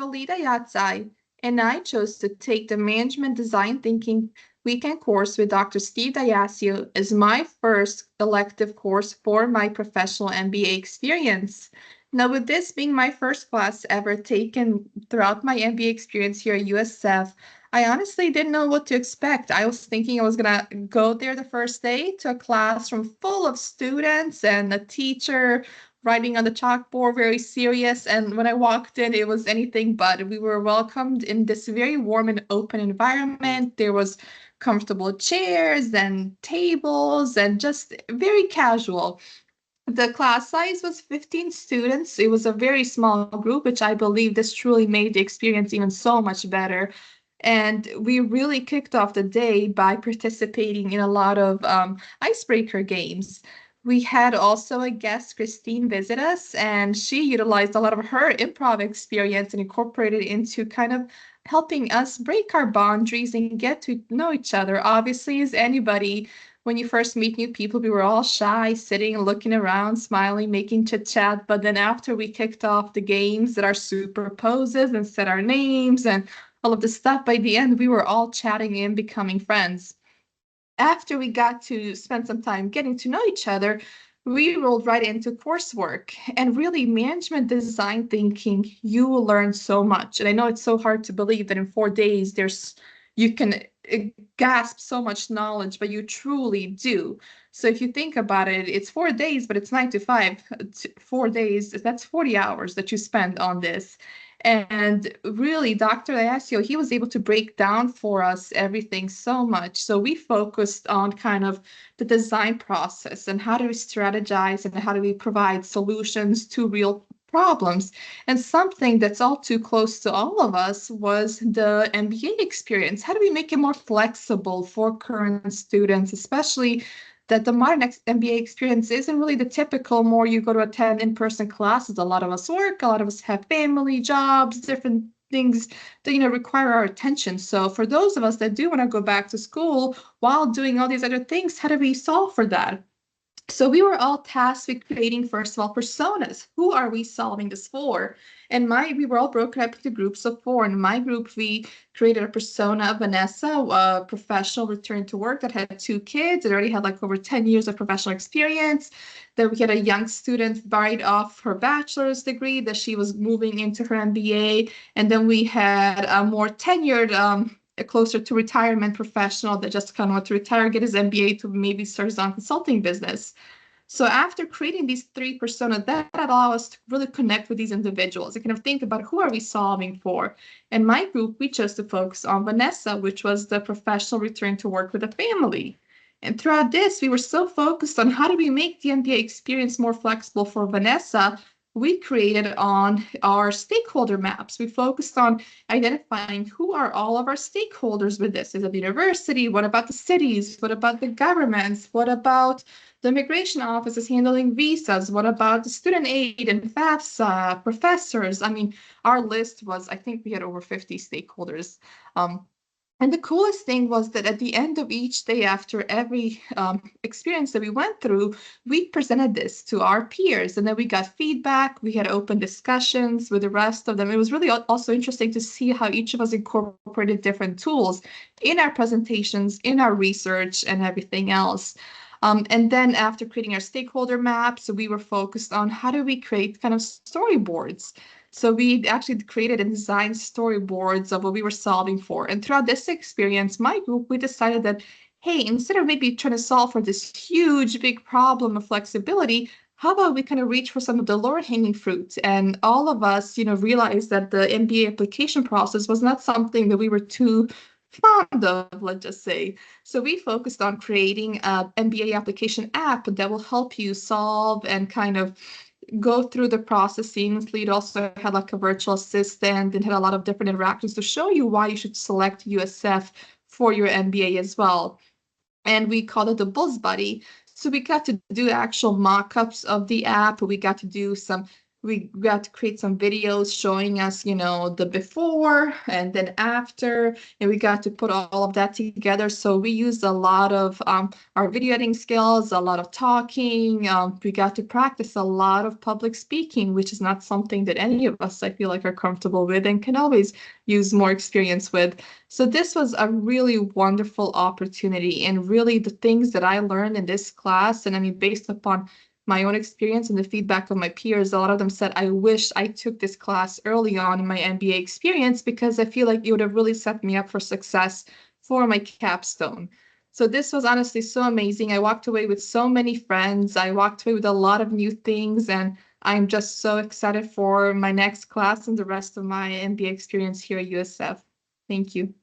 Alida Yatsai, and I chose to take the Management Design Thinking weekend course with Dr. Steve Diasio as my first elective course for my professional MBA experience. Now, with this being my first class ever taken throughout my MBA experience here at USF, I honestly didn't know what to expect. I was thinking I was going to go there the first day to a classroom full of students and a teacher writing on the chalkboard, very serious. And when I walked in, it was anything but. We were welcomed in this very warm and open environment. There was comfortable chairs and tables and just very casual. The class size was 15 students. It was a very small group, which I believe this truly made the experience even so much better. And we really kicked off the day by participating in a lot of icebreaker games. We had also a guest, Christine, visit us, and she utilized a lot of her improv experience and incorporated it into kind of helping us break our boundaries and get to know each other. Obviously, as anybody, when you first meet new people, we were all shy, sitting and looking around, smiling, making chit chat. But then after we kicked off the games that are super poses and said our names and all of the stuff, by the end, we were all chatting and becoming friends. After we got to spend some time getting to know each other, we rolled right into coursework. And really, management design thinking, you will learn so much. And I know it's so hard to believe that in 4 days you can grasp so much knowledge, but you truly do. So if you think about it, it's 4 days, but it's 9 to 5. 4 days, that's 40 hours that you spend on this. And really, Dr. Diasio, he was able to break down for us everything so much. So we focused on kind of the design process and how do we strategize and how do we provide solutions to real problems. And something that's all too close to all of us was the MBA experience. How do we make it more flexible for current students, especially that the modern MBA experience isn't really the typical more you go to attend in-person classes. A lot of us work, a lot of us have family, jobs, different things that require our attention. So for those of us that do want to go back to school while doing all these other things, how do we solve for that? So we were all tasked with creating, first of all, personas. Who are we solving this for? And we were all broken up into groups of 4. In my group, we created a persona of Vanessa, a professional return to work that had 2 kids. It already had like over 10 years of professional experience. Then we had a young student right off her bachelor's degree that she was moving into her MBA. And then we had a more tenured closer to retirement professional that just kind of want to retire, get his MBA to maybe start his own consulting business. So after creating these 3 personas, that allow us to really connect with these individuals and kind of think about who are we solving for. In my group, we chose to focus on Vanessa, which was the professional return to work with a family. And throughout this, we were so focused on how do we make the MBA experience more flexible for Vanessa. We created on our stakeholder maps. We focused on identifying who are all of our stakeholders with this. Is it the university? What about the cities? What about the governments? What about the immigration offices handling visas? What about the student aid and FAFSA, professors? I mean, our list was, I think we had over 50 stakeholders. And the coolest thing was that at the end of each day, after every experience that we went through, we presented this to our peers, and then we got feedback. We had open discussions with the rest of them. It was really also interesting to see how each of us incorporated different tools in our presentations, in our research, and everything else. And then after creating our stakeholder maps, we were focused on how do we create kind of storyboards. So we actually created and designed storyboards of what we were solving for. And throughout this experience, my group, we decided that, hey, instead of maybe trying to solve for this huge, big problem of flexibility, how about we kind of reach for some of the lower hanging fruit? And all of us, realized that the MBA application process was not something that we were too fond of, let's just say. So we focused on creating an MBA application app that will help you solve and kind of go through the process seamlessly. It also had like a virtual assistant and had a lot of different interactions to show you why you should select USF for your MBA as well. And we called it the Buzz Buddy. So we got to do actual mock-ups of the app. We got to do some We got to create some videos showing us, the before and then after, and we got to put all of that together. So we used a lot of our video editing skills, a lot of talking. We got to practice a lot of public speaking, which is not something that any of us, I feel like, are comfortable with and can always use more experience with. So this was a really wonderful opportunity, and really the things that I learned in this class, and I mean, based upon my own experience and the feedback of my peers, a lot of them said, I wish I took this class early on in my MBA experience because I feel like it would have really set me up for success for my capstone. So this was honestly so amazing. I walked away with so many friends. I walked away with a lot of new things, and I'm just so excited for my next class and the rest of my MBA experience here at USF. Thank you.